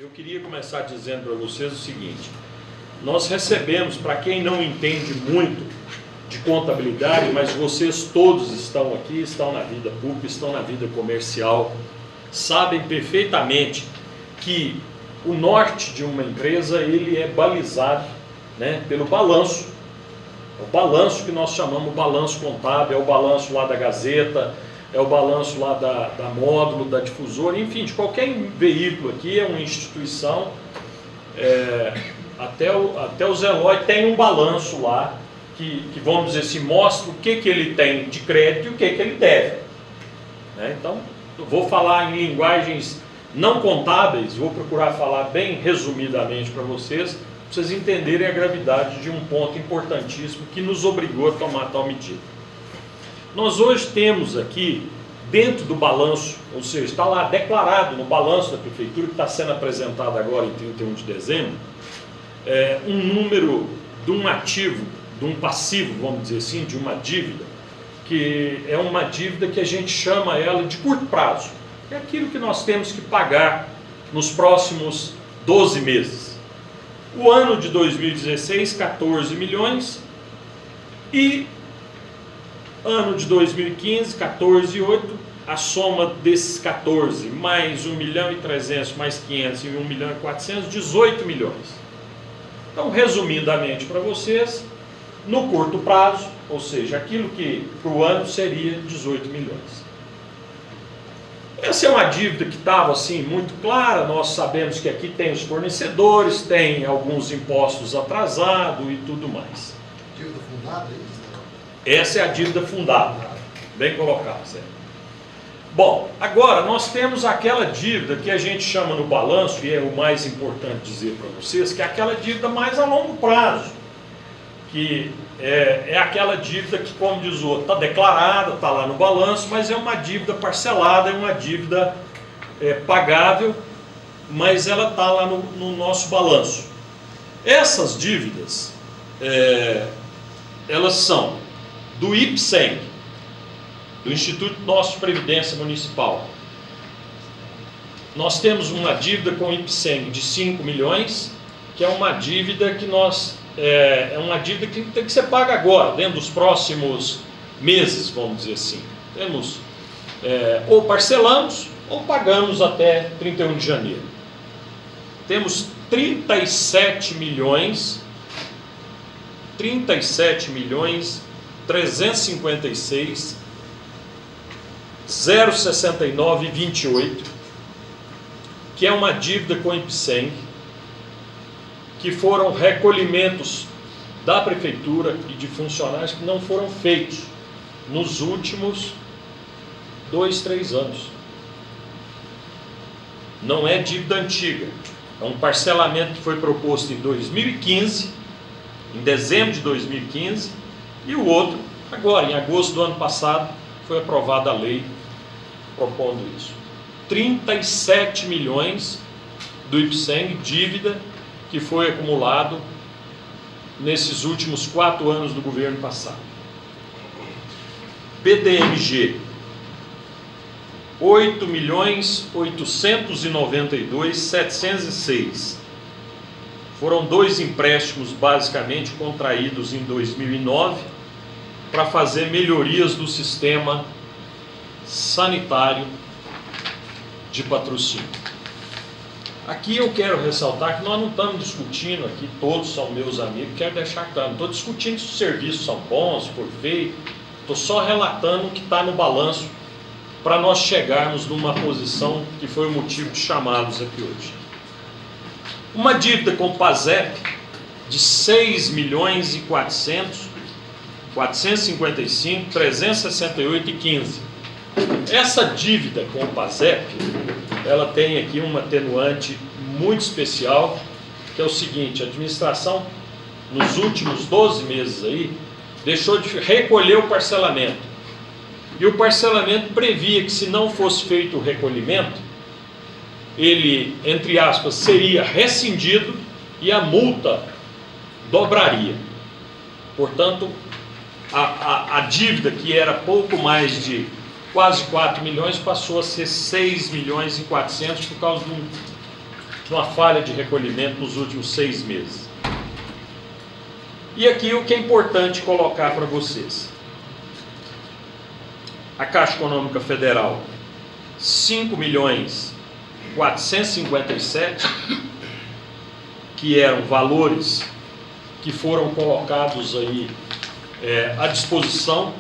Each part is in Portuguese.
Eu queria começar dizendo para vocês o seguinte: nós recebemos, para quem não entende muito de contabilidade, mas vocês todos estão aqui, estão na vida pública, estão na vida comercial, sabem perfeitamente que o norte de uma empresa ele é balizado, né, pelo balanço. É o balanço que nós chamamos balanço contábil, é o balanço lá da Gazeta, é o balanço lá da Módulo, da Difusora, enfim, de qualquer veículo aqui, é uma instituição, até o Zé Lói tem um balanço lá, que vamos dizer assim, mostra o que ele tem de crédito e o que ele deve. Né? Então, eu vou falar em linguagens não contábeis, vou procurar falar bem resumidamente para vocês entenderem a gravidade de um ponto importantíssimo que nos obrigou a tomar tal medida. Nós hoje temos aqui, dentro do balanço, ou seja, está lá declarado no balanço da Prefeitura, que está sendo apresentado agora em 31 de dezembro, um número de um ativo, de um passivo, vamos dizer assim, de uma dívida, que é uma dívida que a gente chama ela de curto prazo. É aquilo que nós temos que pagar nos próximos 12 meses. O ano de 2016, 14 milhões, e ano de 2015, 14,8, a soma desses 14, mais 1 milhão e 300, mais 500 e 1 milhão e 400, 18 milhões. Então, resumidamente para vocês, no curto prazo, ou seja, aquilo que para o ano seria 18 milhões. Essa é uma dívida que estava assim muito clara, nós sabemos que aqui tem os fornecedores, tem alguns impostos atrasados e tudo mais. Dívida fundada, é isso? Essa é a dívida fundada, bem colocado, Zé. Bom, agora nós temos aquela dívida que a gente chama no balanço, e é o mais importante dizer para vocês, que é aquela dívida mais a longo prazo, que é aquela dívida que, como diz o outro, está declarada, está lá no balanço, mas é uma dívida parcelada, é uma dívida pagável, mas ela está lá no nosso balanço. Essas dívidas, elas são do IPSENG, do Instituto Nosso de Previdência Municipal. Nós temos uma dívida com o IPSENG de 5 milhões, que é uma dívida que é uma dívida que tem que ser paga agora, dentro dos próximos meses, vamos dizer assim. Temos, ou parcelamos, ou pagamos até 31 de janeiro. Temos 37 milhões 356 069,28, que é uma dívida com o IPSENG, que foram recolhimentos da Prefeitura e de funcionários que não foram feitos nos últimos 2, 3 anos. Não é dívida antiga, é um parcelamento que foi proposto em 2015, em dezembro de 2015, e o outro, agora, em agosto do ano passado, foi aprovada a lei propondo isso. 37 milhões do IPSENG, dívida que foi acumulado nesses últimos 4 anos do governo passado. PDMG, 8.892.706. Foram 2 empréstimos basicamente contraídos em 2009 para fazer melhorias do sistema sanitário de Patrocínio. Aqui eu quero ressaltar que nós não estamos discutindo aqui, todos são meus amigos, quero deixar claro, não estou discutindo se os serviços são bons, se for feito, estou só relatando o que está no balanço para nós chegarmos numa posição que foi o motivo de chamá-los aqui hoje. Uma dívida com o PASEP de 6.455.368,15. Essa dívida com o PASEP, ela tem aqui uma atenuante muito especial, que é o seguinte: a administração, nos últimos 12 meses aí, deixou de recolher o parcelamento. E o parcelamento previa que, se não fosse feito o recolhimento, ele, entre aspas, seria rescindido e a multa dobraria. Portanto, a dívida, que era pouco mais de quase 4 milhões, passou a ser 6 milhões e 400 por causa uma falha de recolhimento nos últimos 6 meses. E aqui o que é importante colocar para vocês. A Caixa Econômica Federal, 5.457.000, que eram valores que foram colocados aí à disposição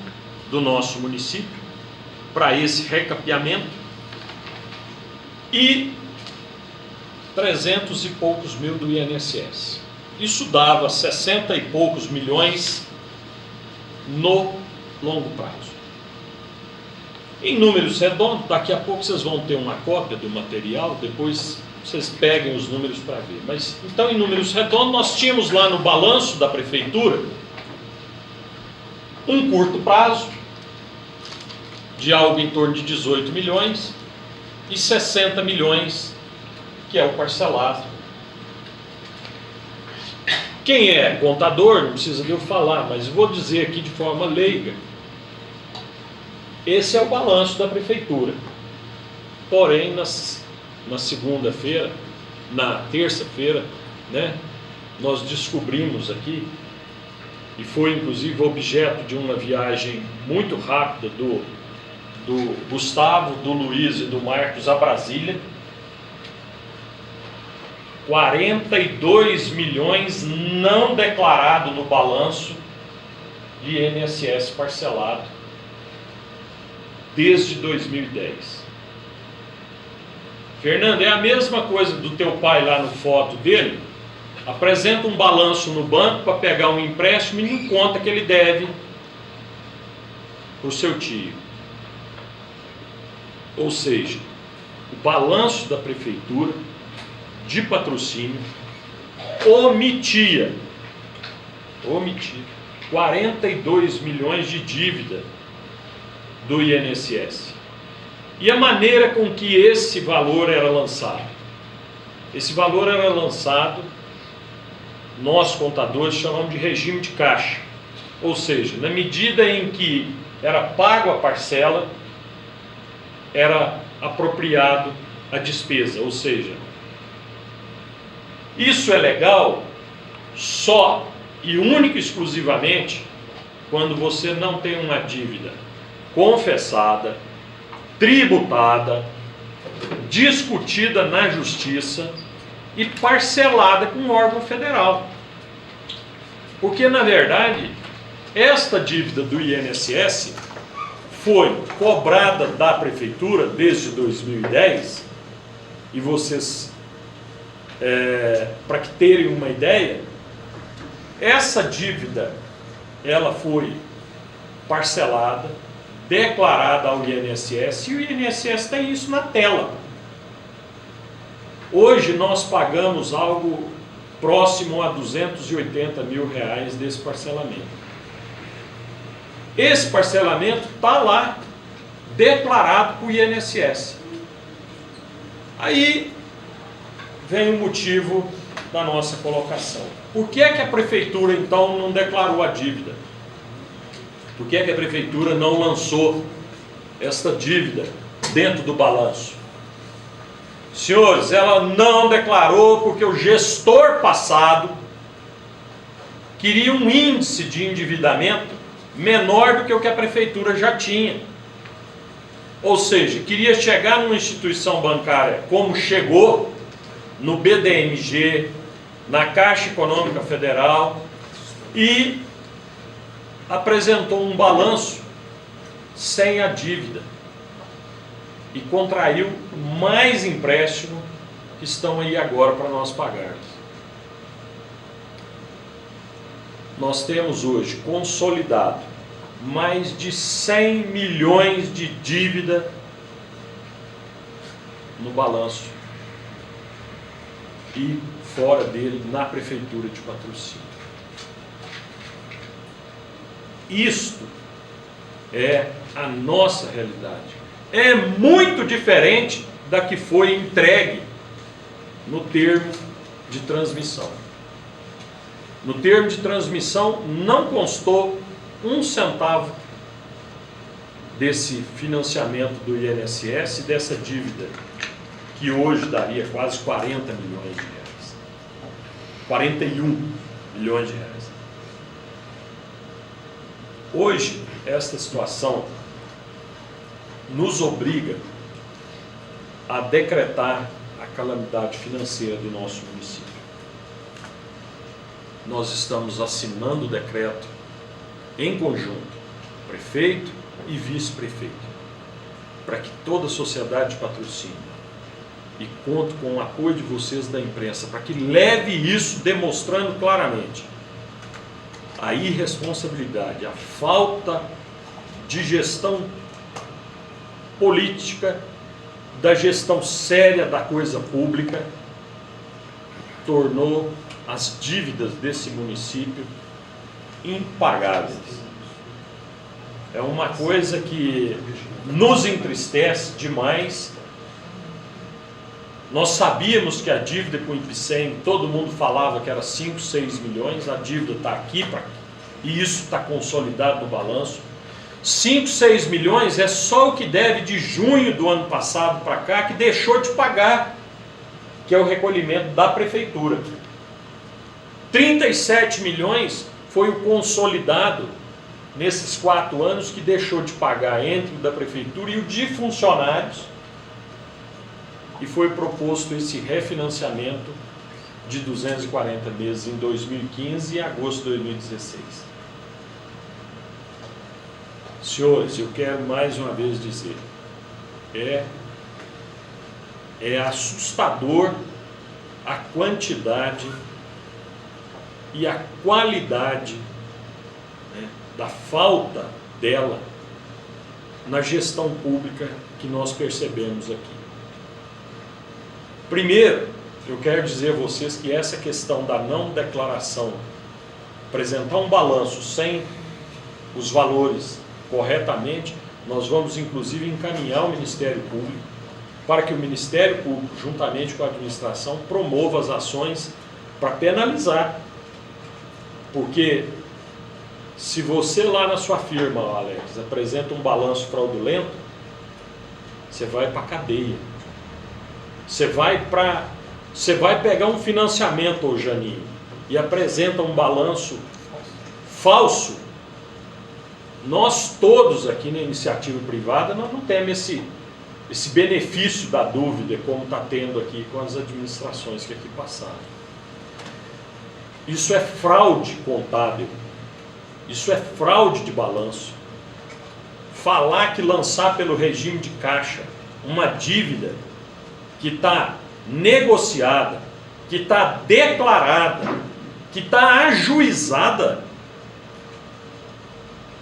do nosso município para esse recapeamento, e 300 e poucos mil do INSS. Isso dava 60 e poucos milhões no longo prazo. Em números redondos, daqui a pouco vocês vão ter uma cópia do material, depois vocês peguem os números para ver. Mas então, em números redondos, nós tínhamos lá no balanço da prefeitura um curto prazo de algo em torno de 18 milhões e 60 milhões, que é o parcelado. Quem é contador, não precisa de eu falar, mas vou dizer aqui de forma leiga. Esse é o balanço da prefeitura. Porém, na segunda-feira, na terça-feira, né, nós descobrimos aqui, e foi inclusive objeto de uma viagem muito rápida do Gustavo, do Luiz e do Marcos a Brasília, 42 milhões não declarado no balanço de INSS parcelado desde 2010. Fernando, é a mesma coisa do teu pai lá no foto dele, apresenta um balanço no banco para pegar um empréstimo e não conta que ele deve para o seu tio. Ou seja, o balanço da prefeitura de patrocínio omitia 42 milhões de dívida do INSS. E a maneira com que esse valor era lançado? Esse valor era lançado, nós contadores chamamos de regime de caixa. Ou seja, na medida em que era pago a parcela, era apropriado a despesa. Ou seja, isso é legal só e único e exclusivamente quando você não tem uma dívida confessada, tributada, discutida na justiça e parcelada com um órgão federal. Porque, na verdade, esta dívida do INSS foi cobrada da prefeitura desde 2010, e vocês, para que terem uma ideia, essa dívida ela foi parcelada, declarada ao INSS, e o INSS tem isso na tela. Hoje nós pagamos algo próximo a 280 mil reais desse parcelamento. Esse parcelamento está lá, declarado para o INSS. Aí vem o motivo da nossa colocação. Por que é que a prefeitura então não declarou a dívida? Por que é que a prefeitura não lançou esta dívida dentro do balanço? Senhores, ela não declarou porque o gestor passado queria um índice de endividamento menor do que o que a prefeitura já tinha. Ou seja, queria chegar numa instituição bancária como chegou, no BDMG, na Caixa Econômica Federal, e apresentou um balanço sem a dívida e contraiu mais empréstimo que estão aí agora para nós pagarmos. Nós temos hoje consolidado mais de 100 milhões de dívida no balanço e fora dele na prefeitura de Patrocínio. Isto é a nossa realidade. É muito diferente da que foi entregue no termo de transmissão. No termo de transmissão não constou 1 centavo desse financiamento do INSS, dessa dívida que hoje daria quase 40 milhões de reais. 41 milhões de reais. Hoje, esta situação nos obriga a decretar a calamidade financeira do nosso município. Nós estamos assinando o decreto em conjunto, prefeito e vice-prefeito, para que toda a sociedade de patrocínio, e conto com o apoio de vocês da imprensa, para que leve isso demonstrando claramente a irresponsabilidade, a falta de gestão política, da gestão séria da coisa pública, tornou as dívidas desse município impagáveis. É uma coisa que nos entristece demais. Nós sabíamos que a dívida com o IPCEM, todo mundo falava que era 5, 6 milhões, a dívida está aqui, e isso está consolidado no balanço. 5, 6 milhões é só o que deve de junho do ano passado para cá, que deixou de pagar, que é o recolhimento da prefeitura. 37 milhões foi o consolidado nesses 4 anos que deixou de pagar entre o da prefeitura e o de funcionários, e foi proposto esse refinanciamento de 240 meses em 2015 e agosto de 2016. Senhores, eu quero mais uma vez dizer, é assustador a quantidade e a qualidade, né, da falta dela na gestão pública que nós percebemos aqui. Primeiro, eu quero dizer a vocês que essa questão da não declaração, apresentar um balanço sem os valores corretamente, nós vamos inclusive encaminhar o Ministério Público para que o Ministério Público, juntamente com a administração, promova as ações para penalizar. Porque se você lá na sua firma, Alex, apresenta um balanço fraudulento, você vai para a cadeia. Você vai pegar um financiamento, ô Janinho, e apresenta um balanço falso. Nós todos aqui na iniciativa privada, nós não temos esse benefício da dúvida, como está tendo aqui com as administrações que aqui passaram. Isso é fraude contábil, isso é fraude de balanço. Falar que lançar pelo regime de caixa uma dívida que está negociada, que está declarada, que está ajuizada,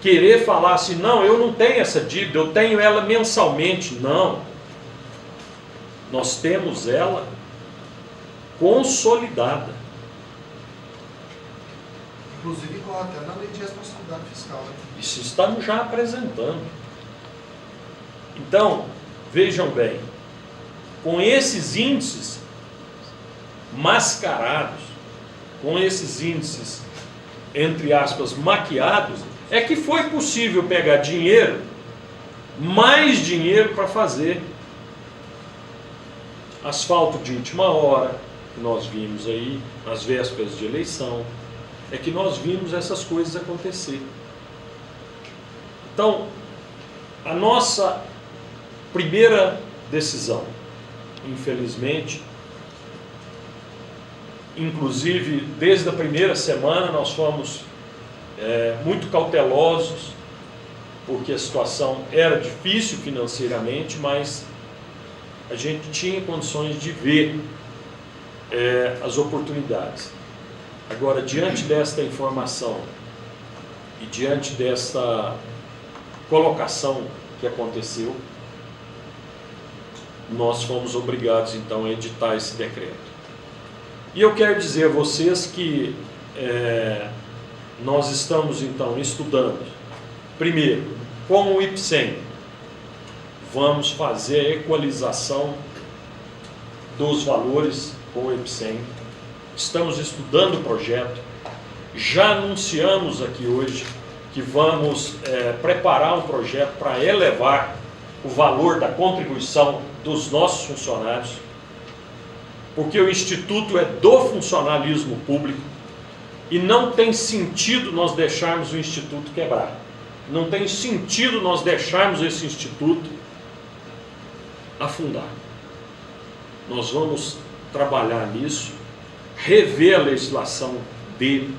querer falar assim, não, eu não tenho essa dívida, eu tenho ela mensalmente. Não. Nós temos ela consolidada. Inclusive, corre até na lei de responsabilidade fiscal. Né? Isso estamos já apresentando. Então, vejam bem, com esses índices mascarados, com esses índices, entre aspas, maquiados, é que foi possível pegar dinheiro, mais dinheiro para fazer asfalto de última hora, que nós vimos aí, nas vésperas de eleição, é que nós vimos essas coisas acontecer. Então, a nossa primeira decisão, infelizmente, inclusive desde a primeira semana nós fomos muito cautelosos, porque a situação era difícil financeiramente, mas a gente tinha condições de ver as oportunidades. Agora, diante desta informação e diante desta colocação que aconteceu, nós fomos obrigados então a editar esse decreto. E eu quero dizer a vocês que nós estamos então estudando, primeiro, com o IPCEM, vamos fazer a equalização dos valores com o IPCEM. Estamos estudando o projeto, já anunciamos aqui hoje que vamos preparar um projeto para elevar o valor da contribuição dos nossos funcionários. porque o Instituto é do funcionalismo público e não tem sentido nós deixarmos o Instituto quebrar. Não tem sentido nós deixarmos esse Instituto afundar. Nós vamos trabalhar nisso, rever a legislação dele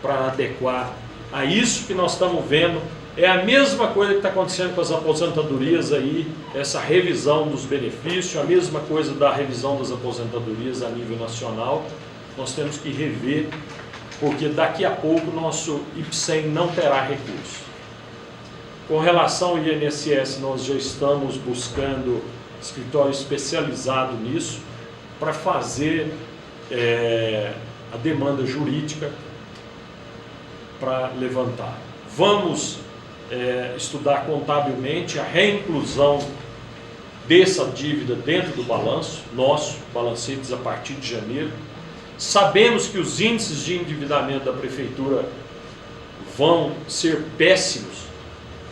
para adequar a isso que nós estamos vendo. É a mesma coisa que está acontecendo com as aposentadorias aí, essa revisão dos benefícios, a mesma coisa da revisão das aposentadorias a nível nacional. Nós temos que rever, porque daqui a pouco o nosso IPSEM não terá recurso. Com relação ao INSS, nós já estamos buscando escritório especializado nisso para fazer a demanda jurídica para levantar. Vamos estudar contabilmente a reinclusão dessa dívida dentro do balanço, nosso, balancetes a partir de janeiro. Sabemos que os índices de endividamento da Prefeitura vão ser péssimos,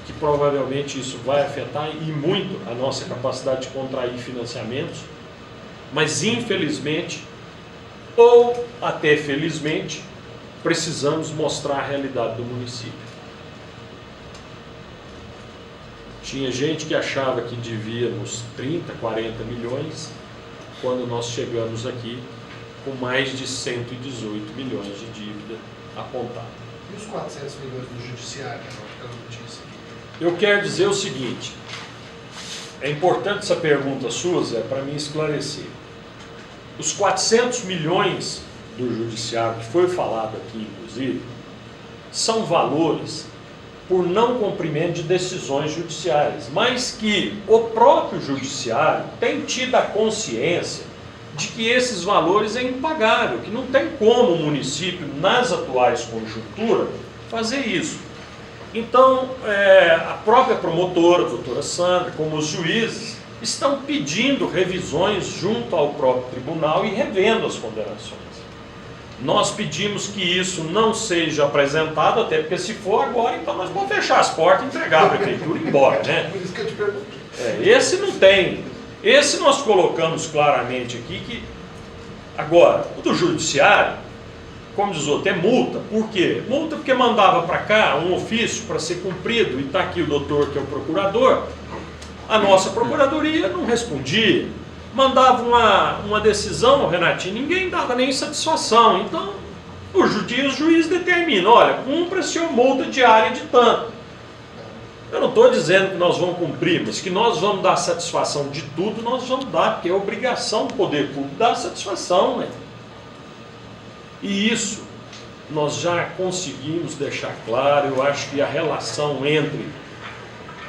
que provavelmente isso vai afetar e muito a nossa capacidade de contrair financiamentos, mas infelizmente, ou até felizmente, precisamos mostrar a realidade do município. Tinha gente que achava que devíamos 30, 40 milhões, quando nós chegamos aqui com mais de 118 milhões de dívida apontada. E os 400 milhões do judiciário, aquela notícia? Eu quero dizer o seguinte, é importante essa pergunta sua, Zé, para me esclarecer. Os 400 milhões do judiciário, que foi falado aqui, inclusive, são valores por não cumprimento de decisões judiciais, mas que o próprio judiciário tem tido a consciência de que esses valores é impagável, que não tem como o município, nas atuais conjunturas, fazer isso. Então, a própria promotora, a doutora Sandra, como os juízes, estão pedindo revisões junto ao próprio tribunal e revendo as condenações. Nós pedimos que isso não seja apresentado, até porque se for agora, então nós vamos fechar as portas, entregar a prefeitura e ir embora, né? Por isso que eu te pergunto. Esse não tem. Esse nós colocamos claramente aqui que... Agora, o do judiciário, como diz o outro, é multa. Por quê? Multa porque mandava para cá um ofício para ser cumprido, e está aqui o doutor que é o procurador, a nossa procuradoria não respondia. Mandava uma decisão ao Renatinho, ninguém dava nem satisfação. Então, o juiz determina, olha, cumpra-se a multa diária de tanto. Eu não estou dizendo que nós vamos cumprir, mas que nós vamos dar satisfação de tudo, nós vamos dar, porque é obrigação do poder público dar satisfação, né? E isso nós já conseguimos deixar claro. Eu acho que a relação entre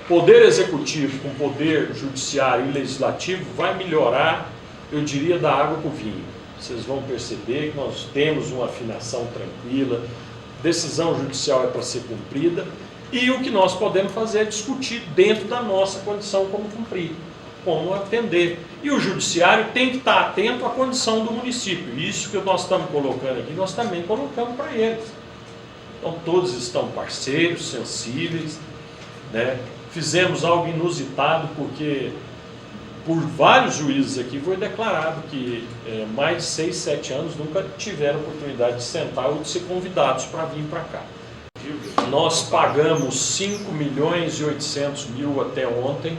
poder executivo com poder judiciário e legislativo vai melhorar, eu diria, da água para o vinho. Vocês vão perceber que nós temos uma afinação tranquila, decisão judicial é para ser cumprida, e o que nós podemos fazer é discutir dentro da nossa condição como cumprir, como atender. E o judiciário tem que estar atento à condição do município. Isso que nós estamos colocando aqui, nós também colocamos para eles. Então todos estão parceiros, sensíveis, né? Fizemos algo inusitado, porque por vários juízes aqui foi declarado que mais de 6, 7 anos nunca tiveram oportunidade de sentar ou de ser convidados para vir para cá. Nós pagamos 5 milhões e 800 mil até ontem.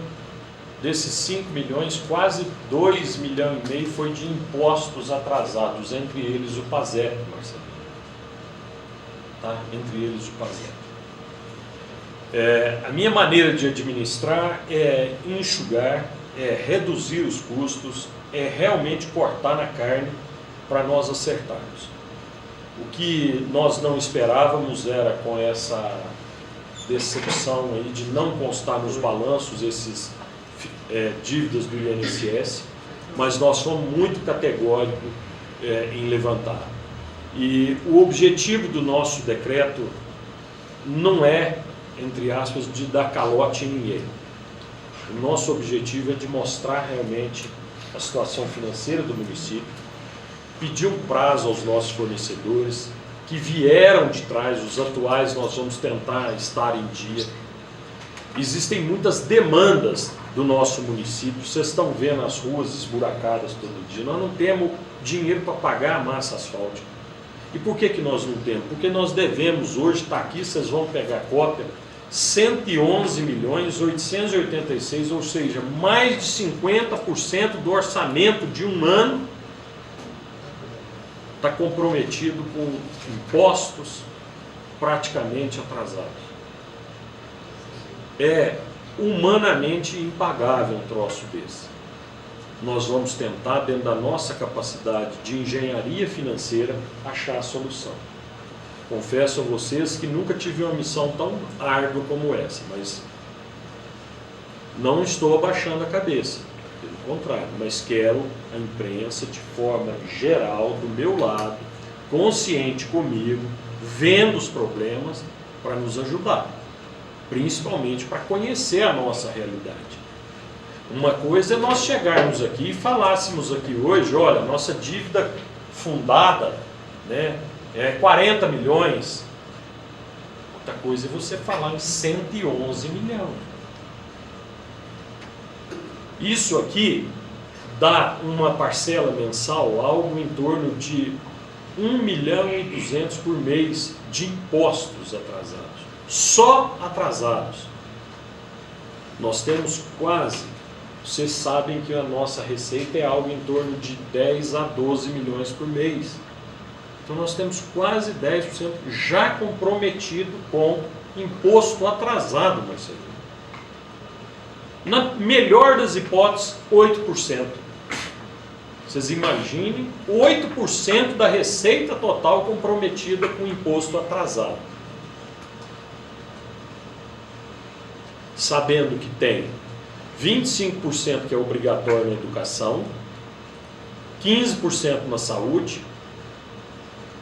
Desses 5 milhões, quase 2 milhões e meio foi de impostos atrasados, entre eles o PASEP, Marcelo. Tá? Entre eles o PASEP. A minha maneira de administrar é enxugar, é reduzir os custos, é realmente cortar na carne para nós acertarmos. O que nós não esperávamos era, com essa decepção aí de não constar nos balanços esses dívidas do INSS, mas nós fomos muito categóricos em levantar. E o objetivo do nosso decreto não é, entre aspas, de dar calote em ninguém. O nosso objetivo é de mostrar realmente a situação financeira do município, pedir um prazo aos nossos fornecedores que vieram de trás, os atuais nós vamos tentar estar em dia. Existem muitas demandas do nosso município. Vocês estão vendo as ruas esburacadas todo dia. Nós não temos dinheiro para pagar a massa asfáltica. E por que nós não temos? Porque nós devemos, hoje está aqui, vocês vão pegar a cópia, 111.886.000, ou seja, mais de 50% do orçamento de um ano está comprometido com impostos praticamente atrasados. É humanamente impagável um troço desse. Nós vamos tentar, dentro da nossa capacidade de engenharia financeira, achar a solução. Confesso a vocês que nunca tive uma missão tão árdua como essa, mas não estou abaixando a cabeça, pelo contrário, mas quero a imprensa de forma geral, do meu lado, consciente comigo, vendo os problemas para nos ajudar, principalmente para conhecer a nossa realidade. Uma coisa é nós chegarmos aqui e falássemos aqui hoje, olha, nossa dívida fundada, né, é 40 milhões. Outra coisa é você falar em 111 milhões. Isso aqui dá uma parcela mensal, algo em torno de 1,2 milhão por mês de impostos atrasados. Só atrasados. Nós temos quase, vocês sabem que a nossa receita é algo em torno de 10 a 12 milhões por mês. Então nós temos quase 10% já comprometido com imposto atrasado, Marcelino. Na melhor das hipóteses, 8%. Vocês imaginem 8% da receita total comprometida com imposto atrasado. Sabendo que tem 25% que é obrigatório na educação, 15% na saúde,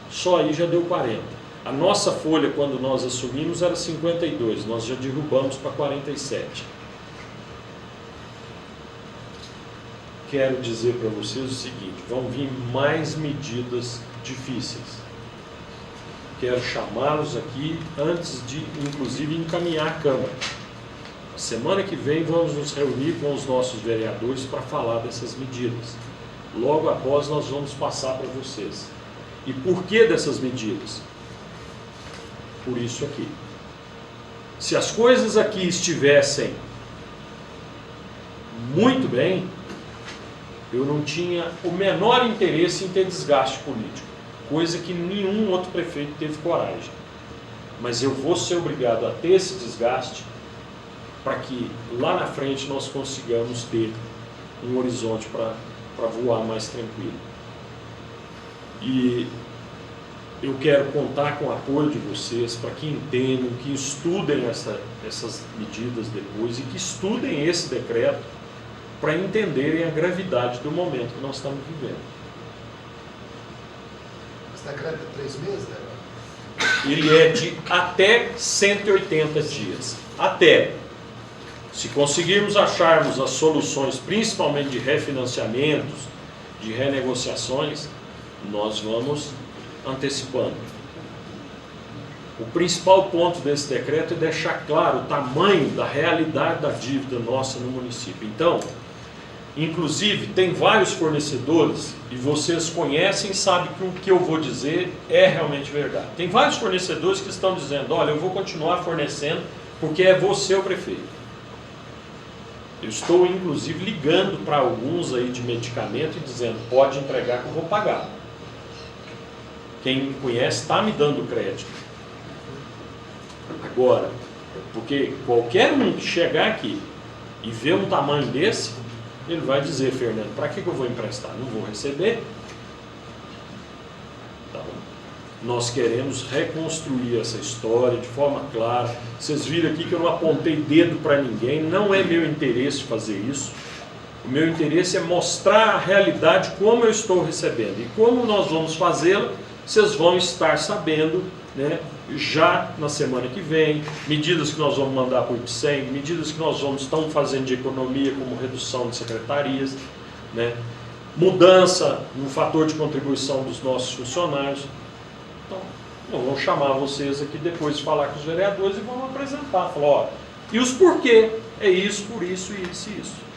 só aí já deu 40%. A nossa folha, quando nós assumimos, era 52%, nós já derrubamos para 47%. Quero dizer para vocês o seguinte, vão vir mais medidas difíceis. Quero chamá-los aqui antes de, inclusive, encaminhar a Câmara. Semana que vem vamos nos reunir com os nossos vereadores para falar dessas medidas. Logo após nós vamos passar para vocês. E por que dessas medidas? Por isso aqui. Se as coisas aqui estivessem muito bem, eu não tinha o menor interesse em ter desgaste político, coisa que nenhum outro prefeito teve coragem. Mas eu vou ser obrigado a ter esse desgaste para que lá na frente nós consigamos ter um horizonte para voar mais tranquilo. E eu quero contar com o apoio de vocês para que entendam, que estudem essas medidas depois e que estudem esse decreto para entenderem a gravidade do momento que nós estamos vivendo. Esse decreto é 3 meses, né? Ele é de até 180 dias. Até. Se conseguirmos acharmos as soluções, principalmente de refinanciamentos, de renegociações, nós vamos antecipando. O principal ponto desse decreto é deixar claro o tamanho da realidade da dívida nossa no município. Então, inclusive, tem vários fornecedores, e vocês conhecem e sabem que o que eu vou dizer é realmente verdade. Tem vários fornecedores que estão dizendo, olha, eu vou continuar fornecendo porque é você o prefeito. Eu estou, inclusive, ligando para alguns aí de medicamento e dizendo, pode entregar que eu vou pagar. Quem me conhece está me dando crédito. Agora, porque qualquer um que chegar aqui e ver um tamanho desse, ele vai dizer, Fernando, para que eu vou emprestar? Não vou receber? Tá bom. Nós queremos reconstruir essa história de forma clara. Vocês viram aqui que eu não apontei dedo para ninguém, não é meu interesse fazer isso. O meu interesse é mostrar a realidade como eu estou recebendo. E como nós vamos fazê-la, vocês vão estar sabendo, né, já na semana que vem, medidas que nós vamos mandar para o IPSEM, medidas que nós estamos fazendo de economia, como redução de secretarias, né, mudança no fator de contribuição dos nossos funcionários. Então, nós vamos chamar vocês aqui depois de falar com os vereadores e vamos apresentar, falar, ó, e os porquê, é isso, por isso, isso e isso.